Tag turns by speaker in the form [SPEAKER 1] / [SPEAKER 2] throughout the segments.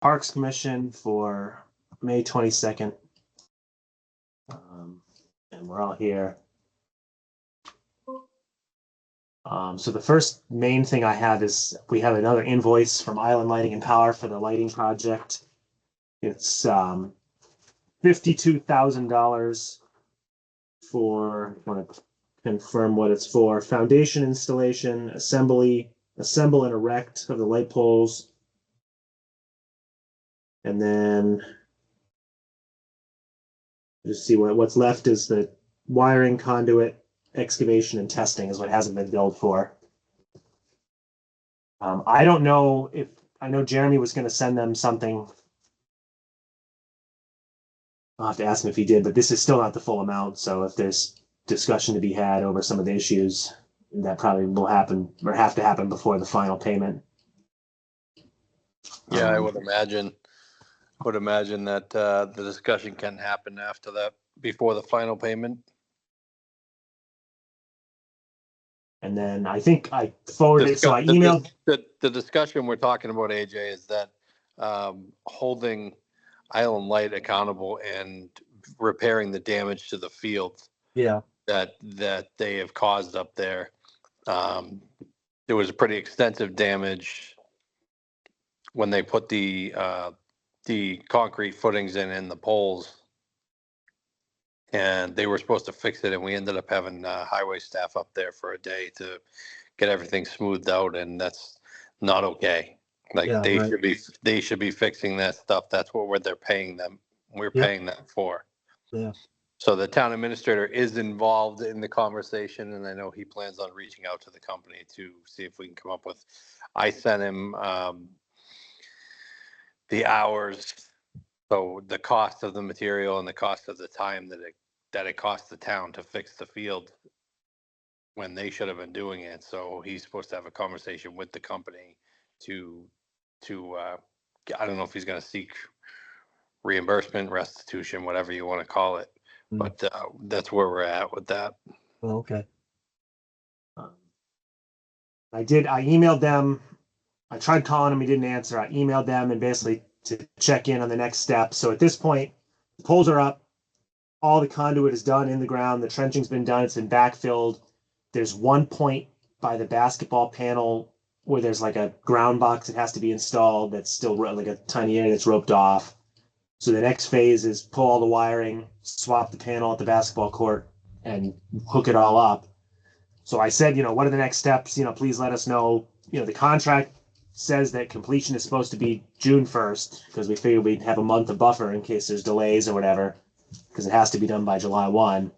[SPEAKER 1] Parks Commission for May 22nd. And we're all here. So the first main thing I have is we have another invoice from Island Lighting and Power for the lighting project. It's $52,000 for, I want to confirm what it's for, foundation installation, assemble and erect of the light poles. And then just see what's left is the wiring, conduit, excavation, and testing is what hasn't been billed for. I don't know if, I know Jeremy was going to send them something. I'll have to ask him if he did, but this is still not the full amount. So if there's discussion to be had over some of the issues, that probably will happen or have to happen before the final payment.
[SPEAKER 2] Yeah, I would imagine that the discussion can happen after that, before the final payment.
[SPEAKER 1] And then I think I forwarded, so I emailed.
[SPEAKER 2] The discussion we're talking about, AJ, is that holding Island Light accountable and repairing the damage to the field.
[SPEAKER 1] Yeah.
[SPEAKER 2] That they have caused up there. There was pretty extensive damage when they put the concrete footings in the poles, and they were supposed to fix it, and we ended up having highway staff up there for a day to get everything smoothed out, and that's not okay. Like, yeah, they should be fixing that stuff. That's what they're paying them. We're paying them for.
[SPEAKER 1] Yeah.
[SPEAKER 2] So the town administrator is involved in the conversation, and I know he plans on reaching out to the company to see if we can come up with. I sent him the hours, so the cost of the material and the cost of the time that it costs the town to fix the field when they should have been doing it. So he's supposed to have a conversation with the company to I don't know if he's going to seek reimbursement, restitution, whatever you want to call it. But that's where we're at with that.
[SPEAKER 1] Oh, okay. I emailed them. I tried calling him. He didn't answer. I emailed them and basically to check in on the next step. So at this point, the poles are up. All the conduit is done in the ground. The trenching's been done. It's been backfilled. There's one point by the basketball panel where there's like a ground box that has to be installed. That's still like a tiny area that's roped off. So the next phase is pull all the wiring, swap the panel at the basketball court, and hook it all up. So I said, what are the next steps? Please let us know. The contract says that completion is supposed to be June 1st because we figured we'd have a month of buffer in case there's delays or whatever, because it has to be done by July 1.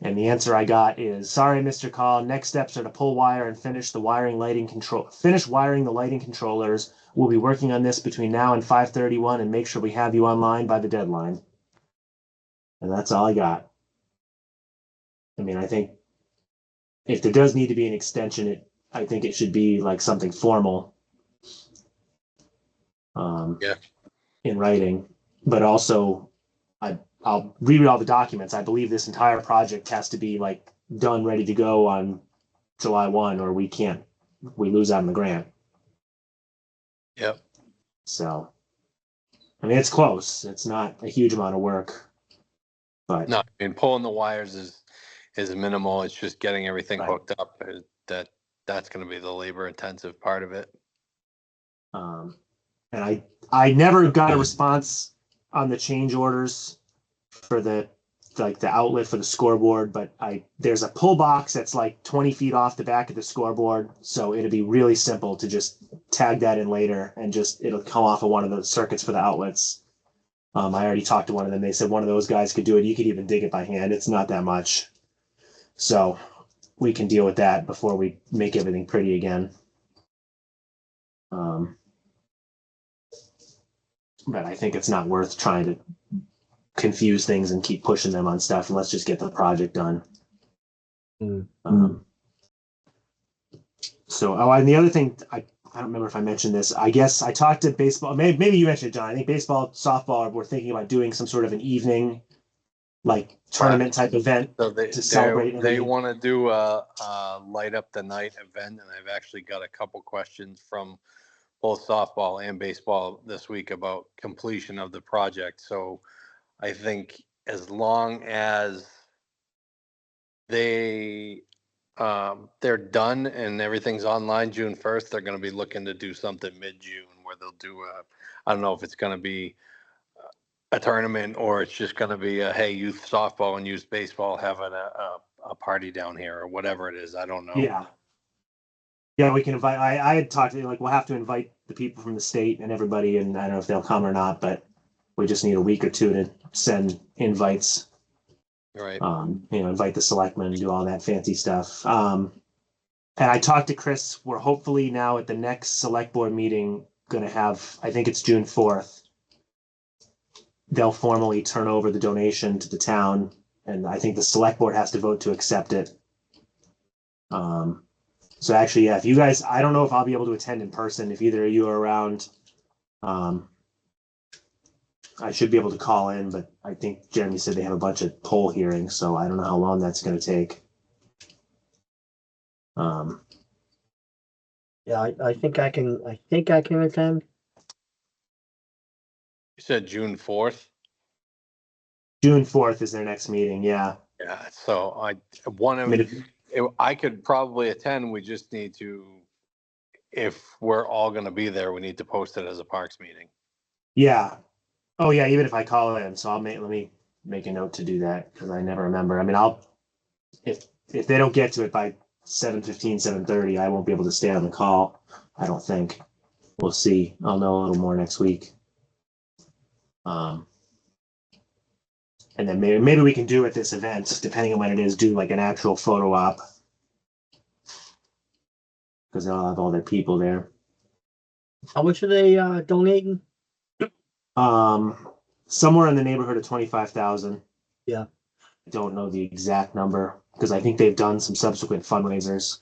[SPEAKER 1] And the answer I got is, sorry, Mr. Call. Next steps are to pull wire and finish wiring the lighting controllers. We'll be working on this between now and 5:31 and make sure we have you online by the deadline. And that's all I got. I mean, I think if there does need to be an extension, I think it should be like something formal. In writing, but also I'll reread all the documents. I believe this entire project has to be like done, ready to go on July 1, or we lose out on the grant.
[SPEAKER 2] Yep.
[SPEAKER 1] So, I mean, it's close. It's not a huge amount of work, but
[SPEAKER 2] no, I mean, pulling the wires is minimal. It's just getting everything hooked up. That's going to be the labor intensive part of it.
[SPEAKER 1] And I never got a response on the change orders for the outlet for the scoreboard, but there's a pull box that's like 20 feet off the back of the scoreboard, so it'll be really simple to just tag that in later and it'll come off of one of the circuits for the outlets. I already talked to one of them. They said one of those guys could do it. You could even dig it by hand. It's not that much, so we can deal with that before we make everything pretty again. But I think it's not worth trying to confuse things and keep pushing them on stuff, and let's just get the project done. And the other thing, I don't remember if I mentioned this. I guess I talked to baseball. Maybe you mentioned it, John. I think baseball, softball, we're thinking about doing some sort of an evening, like tournament type event to celebrate.
[SPEAKER 2] They want to do a light up the night event, and I've actually got a couple questions from both softball and baseball this week about completion of the project. So I think as long as they're done and everything's online June 1st, they're going to be looking to do something mid-June where they'll do I don't know if it's going to be a tournament or it's just going to be a, hey, youth softball and youth baseball having a party down here or whatever it is. I don't know.
[SPEAKER 1] Yeah. Yeah, we can invite, I had talked to, like, we'll have to invite the people from the state and everybody, and I don't know if they'll come or not, but we just need a week or two to send invites.
[SPEAKER 2] Right.
[SPEAKER 1] Invite the selectmen and do all that fancy stuff. And I talked to Chris, we're hopefully now at the next select board meeting gonna have, I think it's June 4th. They'll formally turn over the donation to the town, and I think the select board has to vote to accept it. So actually, yeah, if you guys, I don't know if I'll be able to attend in person. If either of you are around, I should be able to call in, but I think Jeremy said they have a bunch of poll hearings, so I don't know how long that's going to take.
[SPEAKER 3] Yeah, I think I can. I think I can attend.
[SPEAKER 2] You said June 4th?
[SPEAKER 1] June 4th is their next meeting, yeah.
[SPEAKER 2] Yeah. So I could probably attend. We just need to, if we're all going to be there, we need to post it as a parks meeting.
[SPEAKER 1] Yeah. Oh yeah, even if I call in, so let me make a note to do that because I never remember. I mean, if they don't get to it by 7:15, 7:30, I won't be able to stay on the call. I don't think. We'll see. I'll know a little more next week. And then maybe we can do at this event, depending on when it is, do like an actual photo op. Because they'll have all their people there.
[SPEAKER 3] How much are they donating?
[SPEAKER 1] Somewhere in the neighborhood of 25,000.
[SPEAKER 3] Yeah.
[SPEAKER 1] I don't know the exact number because I think they've done some subsequent fundraisers.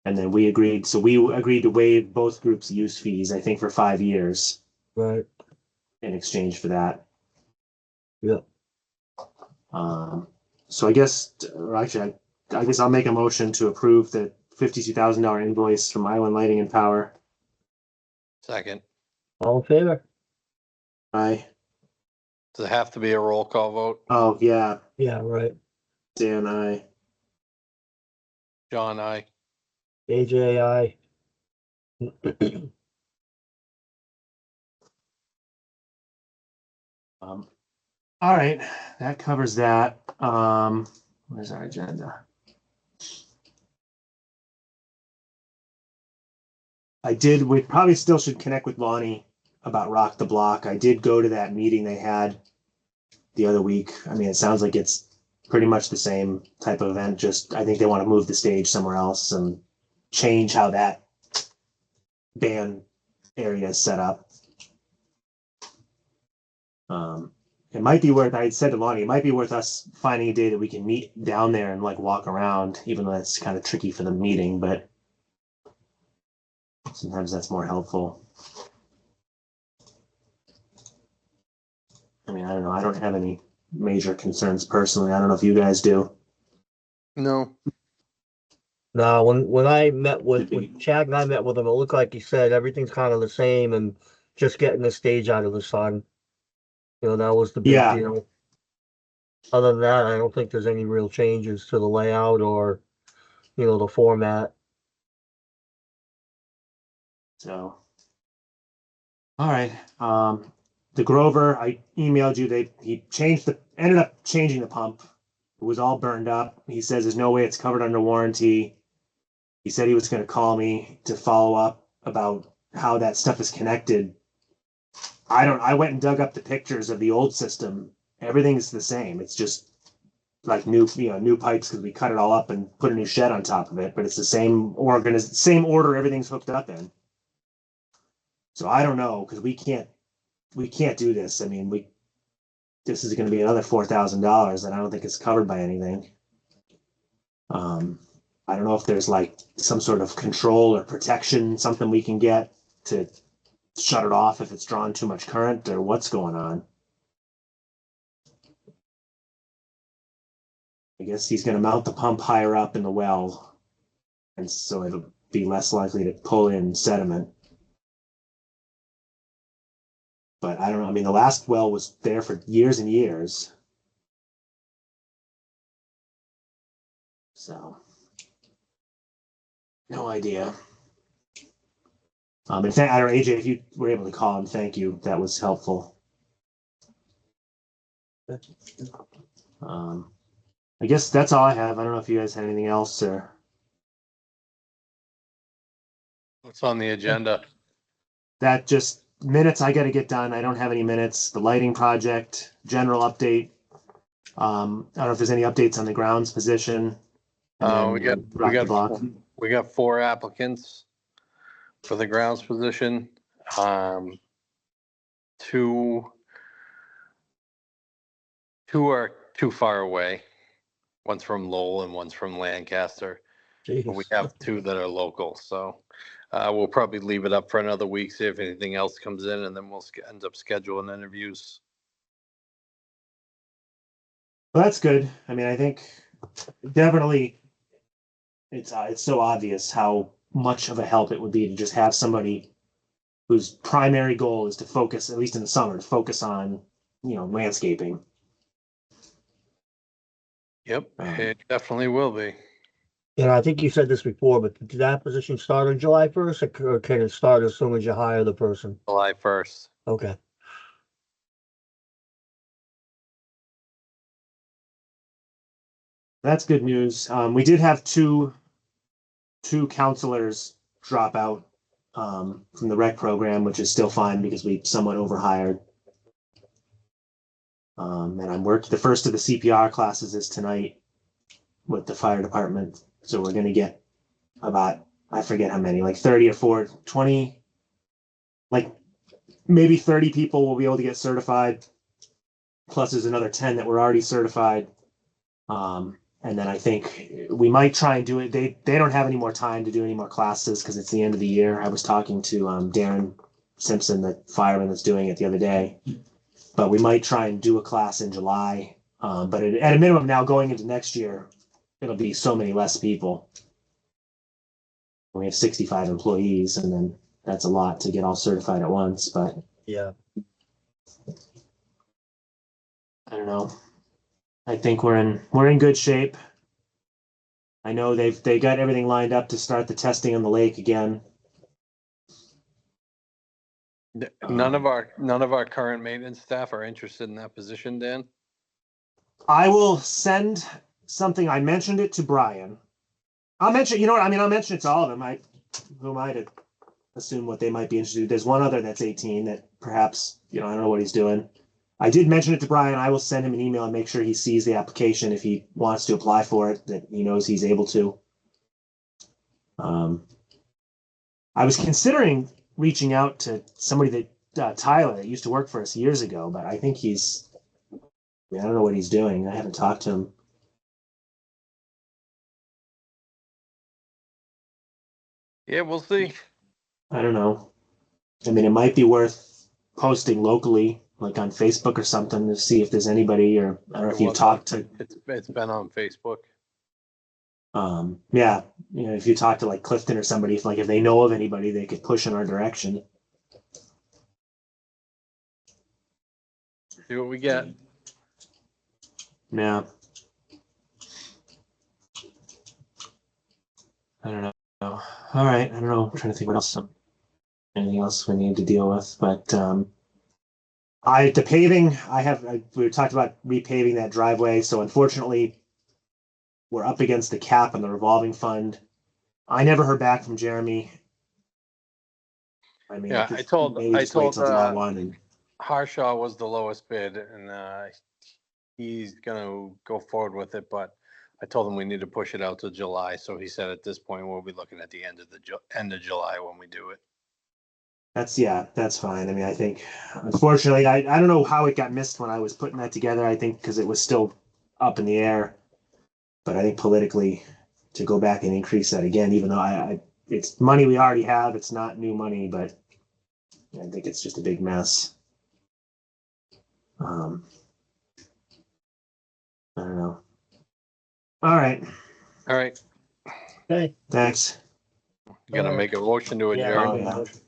[SPEAKER 1] And then we agreed to waive both groups' use fees, I think, for 5 years.
[SPEAKER 3] Right.
[SPEAKER 1] In exchange for that.
[SPEAKER 3] Yeah.
[SPEAKER 1] So I guess, or actually, I guess I'll make a motion to approve the $52,000 invoice from Island Lighting and Power.
[SPEAKER 2] Second.
[SPEAKER 3] All in favor?
[SPEAKER 1] Aye.
[SPEAKER 2] Does it have to be a roll call vote?
[SPEAKER 1] Oh yeah.
[SPEAKER 3] Yeah. Right.
[SPEAKER 1] Dan, aye.
[SPEAKER 2] John, aye.
[SPEAKER 3] AJI.
[SPEAKER 1] All right, that covers that. Where's our agenda? We probably still should connect with Lonnie about Rock the Block. I did go to that meeting they had the other week. I mean, it sounds like it's pretty much the same type of event, just I think they want to move the stage somewhere else and change how that band area is set up. It might be worth, I said to Lonnie, it might be worth us finding a day that we can meet down there and like walk around, even though that's kind of tricky for the meeting, but sometimes that's more helpful. I mean, I don't know. I don't have any major concerns personally. I don't know if you guys do.
[SPEAKER 2] No.
[SPEAKER 3] No, when I met when Chad and I met with him, it looked like he said everything's kind of the same and just getting the stage out of the sun. You know, that was the big deal. Other than that, I don't think there's any real changes to the layout or, the format.
[SPEAKER 1] So, all right. The Grover, I emailed you. He ended up changing the pump. It was all burned up. He says there's no way it's covered under warranty. He said he was going to call me to follow up about how that stuff is connected. I went and dug up the pictures of the old system. Everything's the same. It's just like new pipes because we cut it all up and put a new shed on top of it, but it's the same order everything's hooked up in. So I don't know because we can't do this. I mean, this is going to be another $4,000 and I don't think it's covered by anything. I don't know if there's like some sort of control or protection, something we can get to shut it off if it's drawn too much current or what's going on. I guess he's going to mount the pump higher up in the well. And so be less likely to pull in sediment. But I don't know. I mean, the last well was there for years and years. So, no idea. And I don't know, AJ, if you were able to call him, thank you. That was helpful. I guess that's all I have. I don't know if you guys had anything else or.
[SPEAKER 2] What's on the agenda?
[SPEAKER 1] That just minutes I got to get done. I don't have any minutes. The lighting project, general update. I don't know if there's any updates on the grounds position.
[SPEAKER 2] We got 4 applicants for the grounds position. 2 are too far away. One's from Lowell and one's from Lancaster.
[SPEAKER 3] Jeez.
[SPEAKER 2] But we have 2 that are local, so we'll probably leave it up for another week, see if anything else comes in, and then we'll end up scheduling interviews.
[SPEAKER 1] Well, that's good. I mean, I think definitely it's so obvious how much of a help it would be to just have somebody whose primary goal is to focus, at least in the summer, to focus on, landscaping.
[SPEAKER 2] Yep, it definitely will be.
[SPEAKER 3] And I think you said this before, but did that position start on July 1st, or can it start as soon as you hire the person?
[SPEAKER 2] July 1st.
[SPEAKER 3] Okay.
[SPEAKER 1] That's good news. We did have two counselors drop out from the rec program, which is still fine because we somewhat overhired. And I'm working. The first of the CPR classes is tonight with the fire department. So we're going to get about, I forget how many, like 30 or 20, like maybe 30 people will be able to get certified. Plus there's another 10 that were already certified. And then I think we might try and do it. They don't have any more time to do any more classes because it's the end of the year. I was talking to Darren Simpson, the fireman that's doing it the other day. But we might try and do a class in July. But at a minimum now going into next year, it'll be so many less people. We have 65 employees, and then that's a lot to get all certified at once. But
[SPEAKER 3] yeah,
[SPEAKER 1] I don't know. I think we're in good shape. I know they got everything lined up to start the testing on the lake again.
[SPEAKER 2] None of our current maintenance staff are interested in that position, Dan.
[SPEAKER 1] I will send something. I mentioned it to Brian. I'll mention. You know what? I mean, I'll mention it to all of them. Who am I to assume what they might be interested in? There's one other that's 18 that perhaps I don't know what he's doing. I did mention it to Brian. I will send him an email and make sure he sees the application if he wants to apply for it, that he knows he's able to. I was considering reaching out to somebody that Tyler that used to work for us years ago, but I think I don't know what he's doing. I haven't talked to him.
[SPEAKER 2] Yeah, we'll see.
[SPEAKER 1] I don't know. I mean, it might be worth posting locally, like on Facebook or something, to see if there's anybody, or I don't know if you've talked to.
[SPEAKER 2] It's been on Facebook.
[SPEAKER 1] Yeah, if you talk to like Clifton or somebody, if they know of anybody, they could push in our direction.
[SPEAKER 2] See what we get.
[SPEAKER 1] Yeah. I don't know. All right. I don't know. I'm trying to think what else. Anything else we need to deal with, but the paving. We talked about repaving that driveway. So unfortunately, we're up against the cap on the revolving fund. I never heard back from Jeremy. I mean,
[SPEAKER 2] Yeah, I told
[SPEAKER 1] July 1 and
[SPEAKER 2] Harshaw was the lowest bid, and he's gonna go forward with it. But I told him we need to push it out to July. So he said at this point we'll be looking at the end of July when we do it.
[SPEAKER 1] That's fine. I mean, I think unfortunately, I don't know how it got missed when I was putting that together. I think because it was still up in the air, but I think politically to go back and increase that again, even though it's money we already have, it's not new money, but I think it's just a big mess. I don't know. All right.
[SPEAKER 2] All right.
[SPEAKER 3] okay.
[SPEAKER 1] Thanks.
[SPEAKER 2] Gonna make a motion to
[SPEAKER 3] Yeah,
[SPEAKER 2] adjourn?
[SPEAKER 3] I'll make a
[SPEAKER 1] Yeah.
[SPEAKER 3] motion.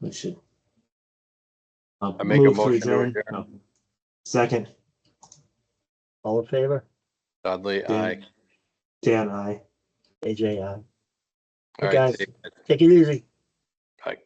[SPEAKER 1] We should.
[SPEAKER 2] I make a
[SPEAKER 1] Move
[SPEAKER 2] motion to
[SPEAKER 1] adjourn.
[SPEAKER 2] adjourn.
[SPEAKER 1] Oh. Second,
[SPEAKER 3] All in favor?
[SPEAKER 2] Dudley, aye.
[SPEAKER 1] Dan, aye.
[SPEAKER 3] AJ, aye.
[SPEAKER 2] All
[SPEAKER 3] Hey,
[SPEAKER 2] right,
[SPEAKER 3] guys,
[SPEAKER 2] see you.
[SPEAKER 3] take it easy.
[SPEAKER 2] Bye.